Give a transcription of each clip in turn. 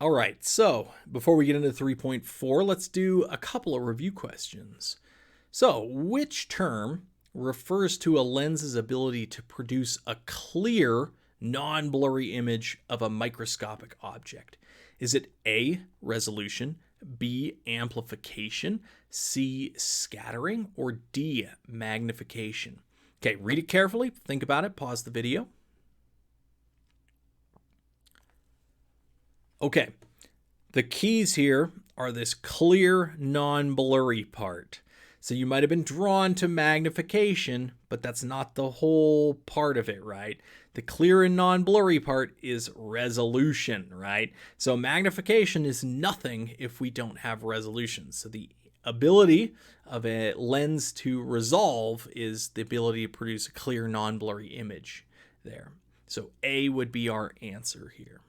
All right, so before we get into 3.4, let's do a couple of review questions. So, which term refers to a lens's ability to produce a clear, non-blurry image of a microscopic object? Is it A, resolution, B, amplification, C, scattering, or D, magnification? Okay, read it carefully, think about it, pause the video. Okay, the keys here are this clear, non-blurry part. So you might have been drawn to magnification, but that's not the whole part of it, right? The clear and non-blurry part is resolution, right? So magnification is nothing if we don't have resolution. So the ability of a lens to resolve is the ability to produce a clear, non-blurry image there. So A would be our answer here.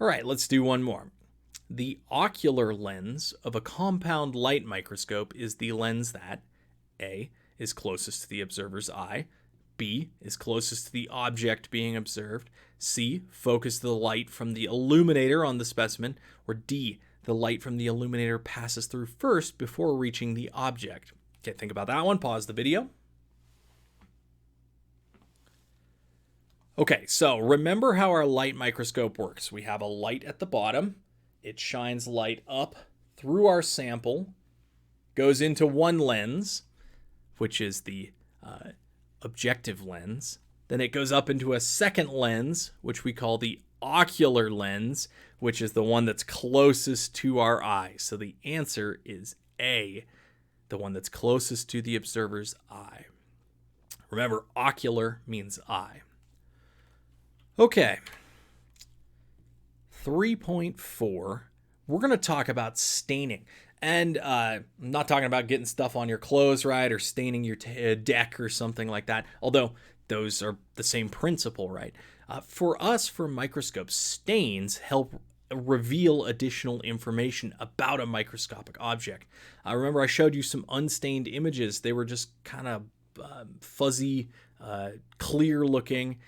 All right, let's do one more. The ocular lens of a compound light microscope is the lens that A, is closest to the observer's eye, B, is closest to the object being observed, C, focuses the light from the illuminator on the specimen, or D, the light from the illuminator passes through first before reaching the object. Okay, think about that one. Pause the video. Okay, so remember how our light microscope works. We have a light at the bottom. It shines light up through our sample, goes into one lens, which is the objective lens. Then it goes up into a second lens, which we call the ocular lens, which is the one that's closest to our eye. So the answer is A, the one that's closest to the observer's eye. Remember, ocular means eye. Okay, 3.4, we're going to talk about staining. And I'm not talking about getting stuff on your clothes, right, or staining your deck or something like that, although those are the same principle, right? For us, for microscopes, stains help reveal additional information about a microscopic object. Remember, I showed you some unstained images. They were just kind of fuzzy, clear looking.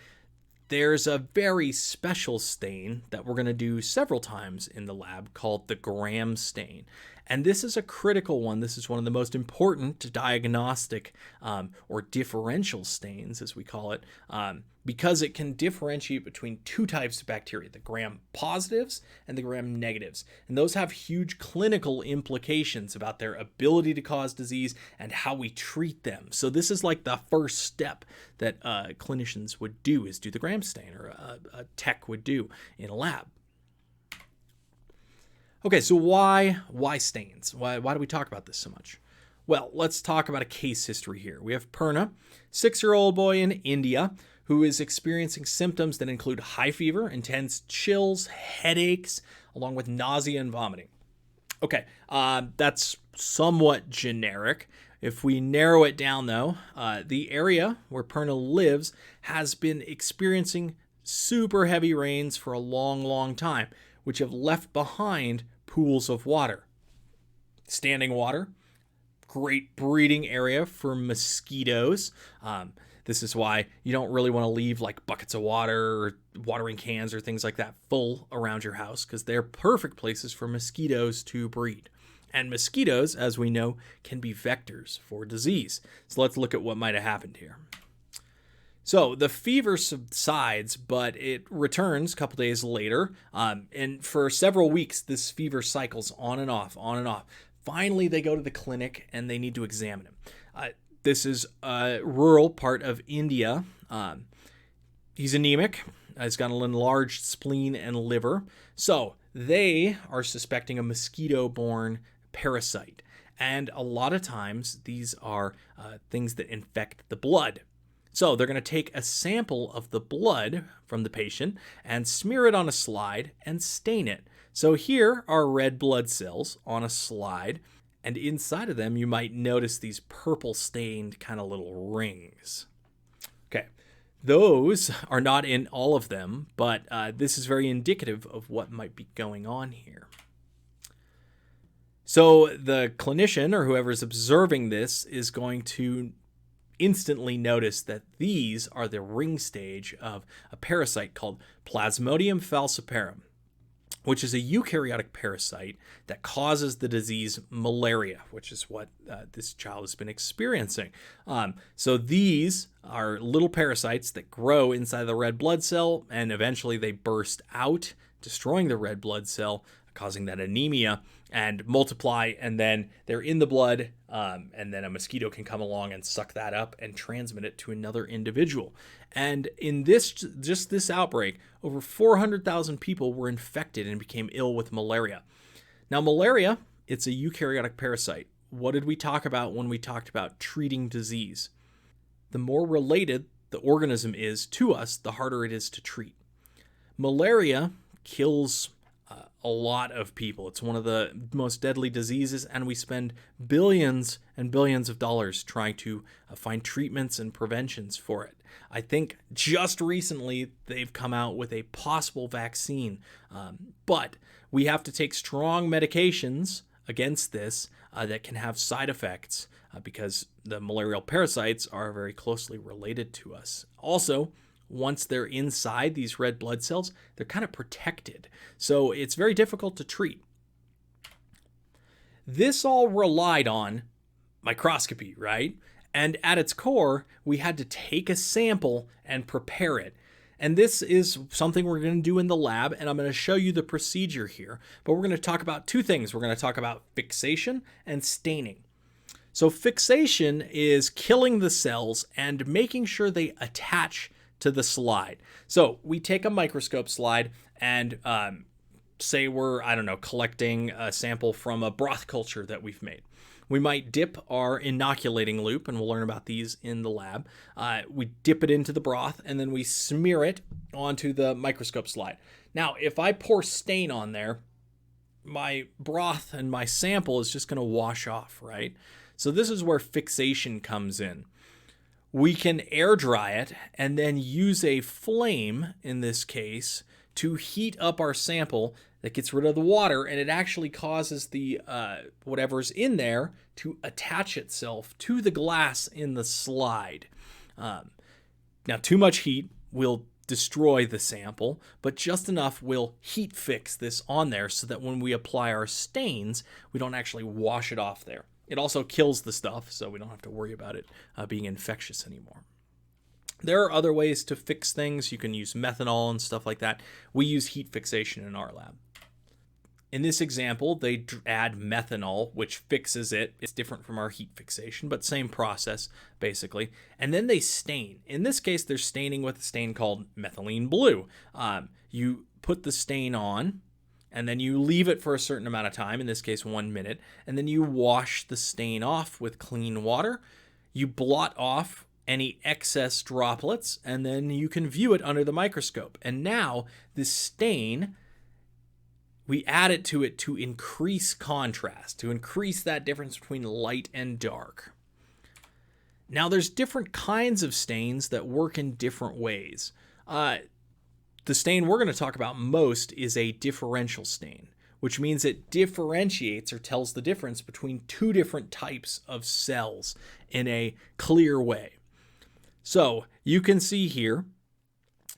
There's a very special stain that we're going to do several times in the lab called the Gram stain. And this is a critical one. This is one of the most important diagnostic or differential stains, as we call it, because it can differentiate between two types of bacteria, the Gram positives and the Gram negatives. And those have huge clinical implications about their ability to cause disease and how we treat them. So this is like the first step that clinicians would do, is do the Gram stain, or a tech would do in a lab. Okay, so why stains? Why do we talk about this so much? Well, let's talk about a case history here. We have Purna, 6-year-old boy in India, who is experiencing symptoms that include high fever, intense chills, headaches, along with nausea and vomiting. Okay, that's somewhat generic. If we narrow it down, though, the area where Purna lives has been experiencing super heavy rains for a long, long time, which have left behind pools of water. Standing water, great breeding area for mosquitoes. This is why you don't really want to leave like buckets of water or watering cans or things like that full around your house, because they're perfect places for mosquitoes to breed. And mosquitoes, as we know, can be vectors for disease. So let's look at what might have happened here. So the fever subsides, but it returns a couple days later. And for several weeks, this fever cycles on and off, on and off. Finally, they go to the clinic and they need to examine him. This is a rural part of India. He's anemic. He's got an enlarged spleen and liver. So they are suspecting a mosquito-borne parasite. And a lot of times, these are things that infect the blood. So they're going to take a sample of the blood from the patient and smear it on a slide and stain it. So here are red blood cells on a slide, and inside of them you might notice these purple stained kind of little rings. Okay, those are not in all of them, but this is very indicative of what might be going on here. So the clinician or whoever's observing this is going to instantly notice that these are the ring stage of a parasite called Plasmodium falciparum. which is a eukaryotic parasite that causes the disease malaria, which is what this child has been experiencing. So these are little parasites that grow inside the red blood cell, and eventually they burst out, destroying the red blood cell, causing that anemia, and multiply, and then they're in the blood, and then a mosquito can come along and suck that up and transmit it to another individual. And in this outbreak, over 400,000 people were infected and became ill with malaria. Now, malaria, it's a eukaryotic parasite. What did we talk about when we talked about treating disease? The more related the organism is to us, the harder it is to treat. Malaria kills a lot of people. It's one of the most deadly diseases, and we spend billions and billions of dollars trying to find treatments and preventions for it. I think just recently they've come out with a possible vaccine, but we have to take strong medications against this that can have side effects because the malarial parasites are very closely related to us. Also, once they're inside these red blood cells, they're kind of protected. So it's very difficult to treat. This all relied on microscopy, right? And at its core, we had to take a sample and prepare it. And this is something we're going to do in the lab, and I'm going to show you the procedure here. But we're going to talk about two things. We're going to talk about fixation and staining. So fixation is killing the cells and making sure they attach to the slide. So we take a microscope slide and say we're, collecting a sample from a broth culture that we've made. We might dip our inoculating loop, and we'll learn about these in the lab. We dip it into the broth, and then we smear it onto the microscope slide. Now, if I pour stain on there, my broth and my sample is just going to wash off, right? So this is where fixation comes in. We can air dry it and then use a flame, in this case, to heat up our sample that gets rid of the water, and it actually causes the whatever's in there to attach itself to the glass in the slide. Now, too much heat will destroy the sample, but just enough will heat fix this on there so that when we apply our stains, we don't actually wash it off there. It also kills the stuff, so we don't have to worry about it being infectious anymore. There are other ways to fix things. You can use methanol and stuff like that. We use heat fixation in our lab. In this example, they add methanol, which fixes it. It's different from our heat fixation, but same process, basically. And then they stain. In this case, they're staining with a stain called methylene blue. You put the stain on, and then you leave it for a certain amount of time, in this case 1 minute, and then you wash the stain off with clean water. You blot off any excess droplets, and then you can view it under the microscope. And now this stain, we add it to increase contrast, to increase that difference between light and dark. Now there's different kinds of stains that work in different ways. The stain we're going to talk about most is a differential stain, which means it differentiates or tells the difference between two different types of cells in a clear way. So you can see here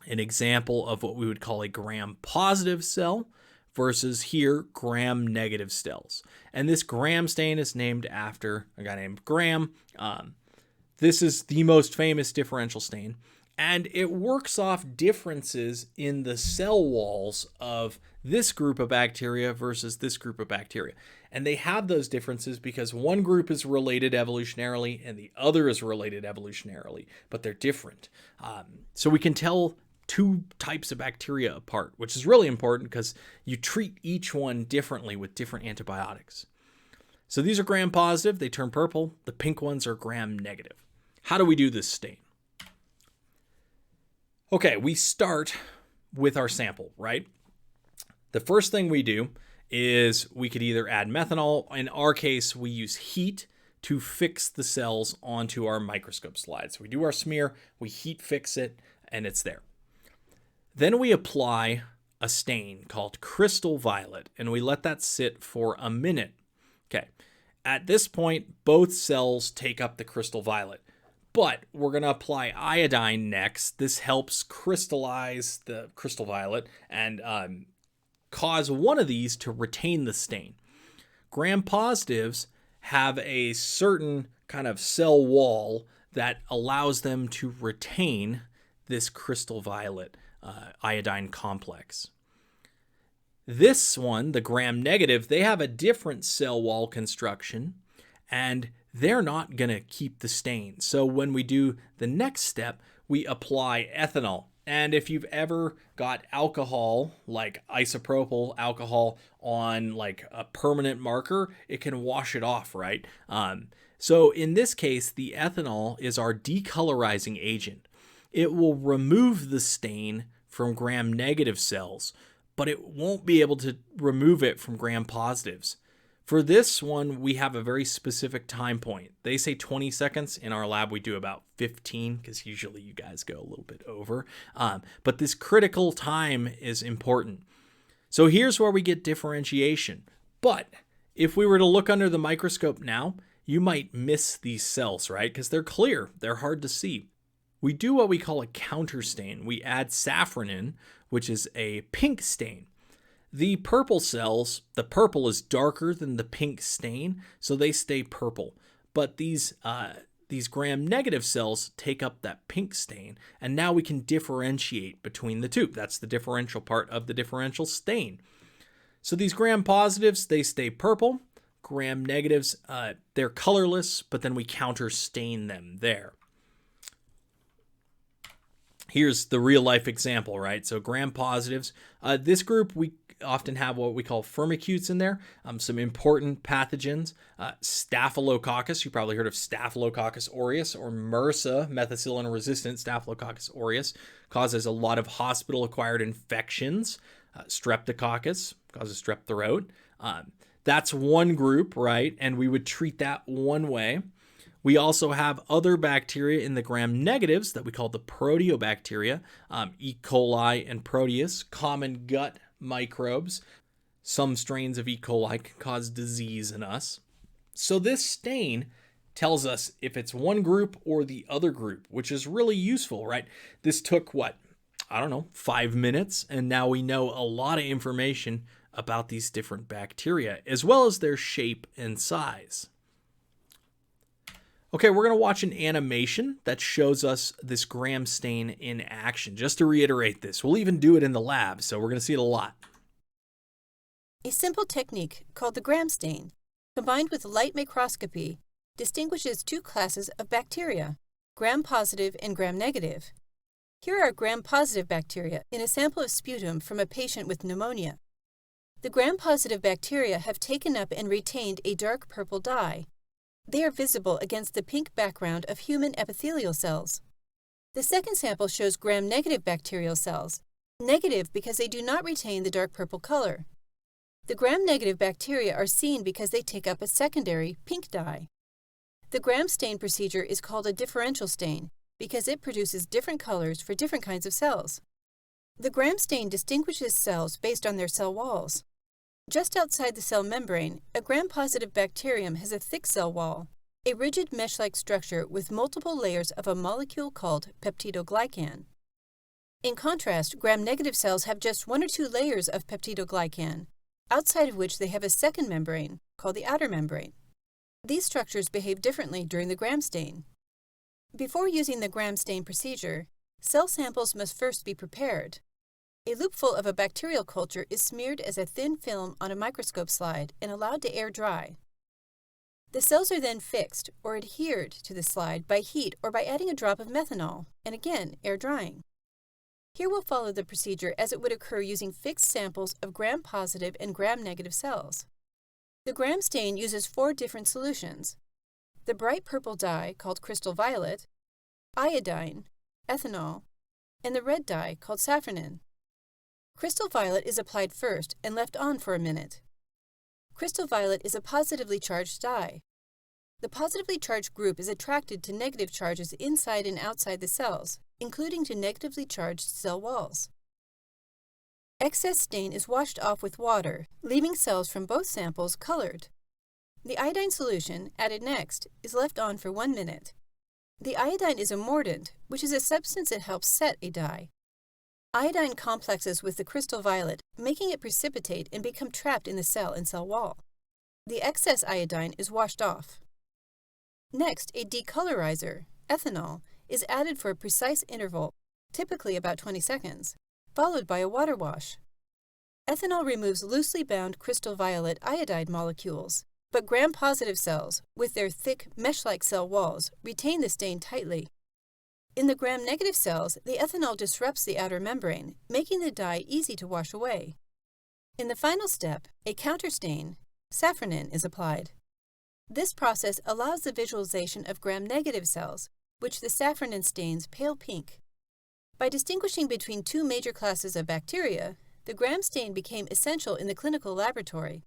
an example of what we would call a gram-positive cell versus here gram-negative cells. And this gram stain is named after a guy named Gram. This is the most famous differential stain. And it works off differences in the cell walls of this group of bacteria versus this group of bacteria. And they have those differences because one group is related evolutionarily and the other is related evolutionarily, but they're different. So we can tell two types of bacteria apart, which is really important because you treat each one differently with different antibiotics. So these are gram-positive. They turn purple. The pink ones are gram-negative. How do we do this stain? Okay, we start with our sample, right? The first thing we do is we could either add methanol. In our case, we use heat to fix the cells onto our microscope slide. So we do our smear, we heat fix it, and it's there. Then we apply a stain called crystal violet, and we let that sit for a minute. Okay, at this point, both cells take up the crystal violet. But we're going to apply iodine next. This helps crystallize the crystal violet and cause one of these to retain the stain. Gram-positives have a certain kind of cell wall that allows them to retain this crystal violet iodine complex. This one, the gram-negative, they have a different cell wall construction, and they're not going to keep the stain. So when we do the next step, we apply ethanol. And if you've ever got alcohol, like isopropyl alcohol, on like a permanent marker, it can wash it off, right? So in this case, the ethanol is our decolorizing agent. It will remove the stain from gram-negative cells, but it won't be able to remove it from gram-positives. For this one, we have a very specific time point. They say 20 seconds. In our lab, we do about 15 because usually you guys go a little bit over. But this critical time is important. So here's where we get differentiation. But if we were to look under the microscope now, you might miss these cells, right? Because they're clear. They're hard to see. We do what we call a counter stain. We add saffron in, which is a pink stain. The purple cells, the purple is darker than the pink stain, so they stay purple. But these gram-negative cells take up that pink stain, and now we can differentiate between the two. That's the differential part of the differential stain. So these gram-positives, they stay purple. Gram-negatives, they're colorless, but then we counter stain them there. Here's the real life example, right? So gram-positives, this group, we often have what we call Firmicutes in there, some important pathogens. Staphylococcus, you probably heard of Staphylococcus aureus, or MRSA, methicillin-resistant Staphylococcus aureus, causes a lot of hospital-acquired infections. Streptococcus causes strep throat. That's one group, right? And we would treat that one way. We also have other bacteria in the gram-negatives that we call the Proteobacteria, E. coli and Proteus, common gut microbes. Some strains of E. coli can cause disease in us. So this stain tells us if it's one group or the other group, which is really useful, right? This took, 5 minutes, and now we know a lot of information about these different bacteria, as well as their shape and size. Okay, we're going to watch an animation that shows us this gram stain in action. Just to reiterate this, we'll even do it in the lab, so we're going to see it a lot. A simple technique called the gram stain, combined with light microscopy, distinguishes two classes of bacteria, gram-positive and gram-negative. Here are gram-positive bacteria in a sample of sputum from a patient with pneumonia. The gram-positive bacteria have taken up and retained a dark purple dye. They are visible against the pink background of human epithelial cells. The second sample shows gram-negative bacterial cells, negative because they do not retain the dark purple color. The gram-negative bacteria are seen because they take up a secondary pink dye. The gram stain procedure is called a differential stain because it produces different colors for different kinds of cells. The gram stain distinguishes cells based on their cell walls. Just outside the cell membrane, a gram-positive bacterium has a thick cell wall, a rigid mesh-like structure with multiple layers of a molecule called peptidoglycan. In contrast, gram-negative cells have just 1 or 2 layers of peptidoglycan, outside of which they have a second membrane, called the outer membrane. These structures behave differently during the gram stain. Before using the gram stain procedure, cell samples must first be prepared. A loopful of a bacterial culture is smeared as a thin film on a microscope slide and allowed to air dry. The cells are then fixed or adhered to the slide by heat or by adding a drop of methanol, and again air drying. Here we'll follow the procedure as it would occur using fixed samples of gram-positive and gram-negative cells. The gram stain uses 4 different solutions: the bright purple dye called crystal violet, iodine, ethanol, and the red dye called saffronin. Crystal violet is applied first and left on for a minute. Crystal violet is a positively charged dye. The positively charged group is attracted to negative charges inside and outside the cells, including to negatively charged cell walls. Excess stain is washed off with water, leaving cells from both samples colored. The iodine solution, added next, is left on for 1 minute. The iodine is a mordant, which is a substance that helps set a dye. Iodine complexes with the crystal violet, making it precipitate and become trapped in the cell and cell wall. The excess iodine is washed off. Next, a decolorizer, ethanol, is added for a precise interval, typically about 20 seconds, followed by a water wash. Ethanol removes loosely bound crystal violet iodide molecules, but gram-positive cells, with their thick mesh-like cell walls, retain the stain tightly. In the gram-negative cells, the ethanol disrupts the outer membrane, making the dye easy to wash away. In the final step, a counterstain, safranin, is applied. This process allows the visualization of gram-negative cells, which the safranin stains pale pink. By distinguishing between two major classes of bacteria, the gram stain became essential in the clinical laboratory.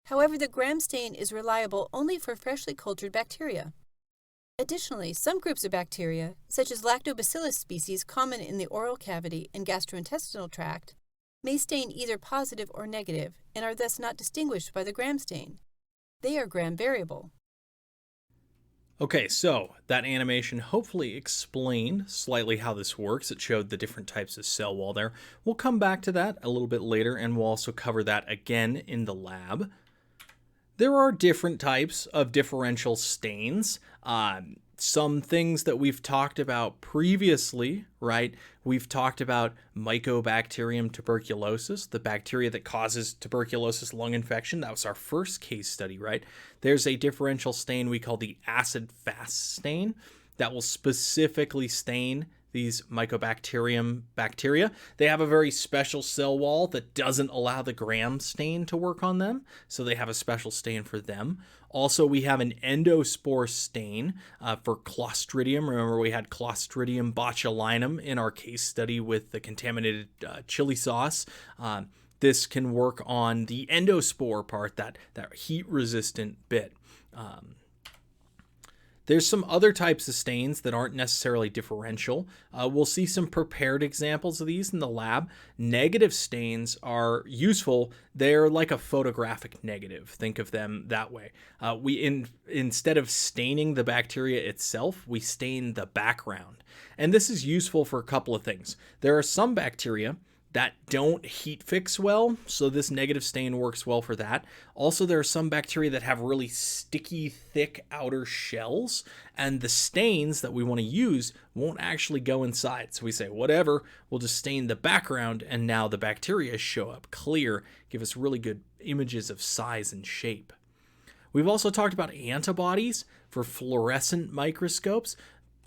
However, the gram stain is reliable only for freshly cultured bacteria. Additionally, some groups of bacteria, such as lactobacillus species common in the oral cavity and gastrointestinal tract, may stain either positive or negative and are thus not distinguished by the gram stain. They are gram variable. Okay, so that animation hopefully explained slightly how this works. It showed the different types of cell wall there. We'll come back to that a little bit later, and we'll also cover that again in the lab. There are different types of differential stains. Some things that we've talked about previously, right? We've talked about Mycobacterium tuberculosis, the bacteria that causes tuberculosis lung infection. That was our first case study, right? There's a differential stain we call the acid-fast stain that will specifically stain these Mycobacterium bacteria. They have a very special cell wall that doesn't allow the gram stain to work on them, so they have a special stain for them. Also, we have an endospore stain for Clostridium. Remember, we had Clostridium botulinum in our case study with the contaminated chili sauce. This can work on the endospore part, that heat-resistant bit. There's some other types of stains that aren't necessarily differential. We'll see some prepared examples of these in the lab. Negative stains are useful. They're like a photographic negative. Think of them that way. Instead of staining the bacteria itself, we stain the background. And this is useful for a couple of things. There are some bacteria that don't heat fix well, so this negative stain works well for that. Also, there are some bacteria that have really sticky, thick outer shells, and the stains that we want to use won't actually go inside. So we say, whatever, we'll just stain the background, and now the bacteria show up clear, give us really good images of size and shape. We've also talked about antibodies for fluorescent microscopes.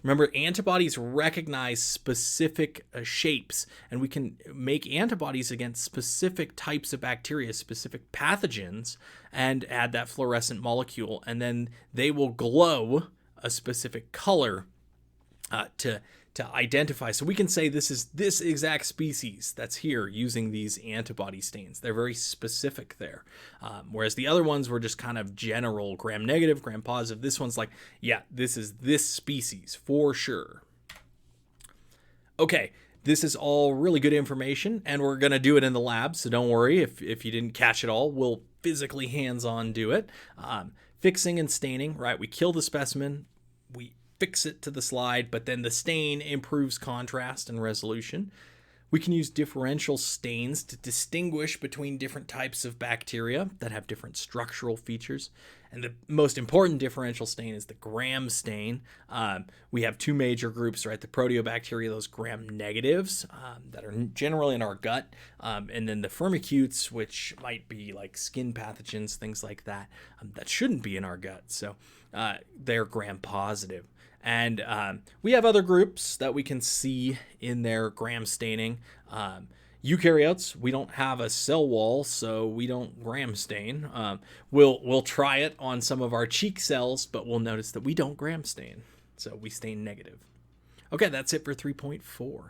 Remember, antibodies recognize specific shapes, and we can make antibodies against specific types of bacteria, specific pathogens, and add that fluorescent molecule, and then they will glow a specific color to identify. So we can say this is this exact species that's here using these antibody stains. They're very specific there. Whereas the other ones were just kind of general, gram negative, gram positive. This one's like, yeah, this is this species for sure. Okay, this is all really good information, and we're going to do it in the lab, so don't worry if you didn't catch it all. We'll physically hands-on do it. Fixing and staining, right? We kill the specimen, we fix it to the slide, but then the stain improves contrast and resolution. We can use differential stains to distinguish between different types of bacteria that have different structural features. And the most important differential stain is the gram stain. We have two major groups, right? The Proteobacteria, those gram negatives that are generally in our gut, and then the Firmicutes, which might be like skin pathogens, things like that, that shouldn't be in our gut. So they're gram positive. And we have other groups that we can see in their gram staining. Eukaryotes, we don't have a cell wall, so we don't gram stain. We'll try it on some of our cheek cells, but we'll notice that we don't gram stain. So we stain negative. Okay, that's it for 3.4.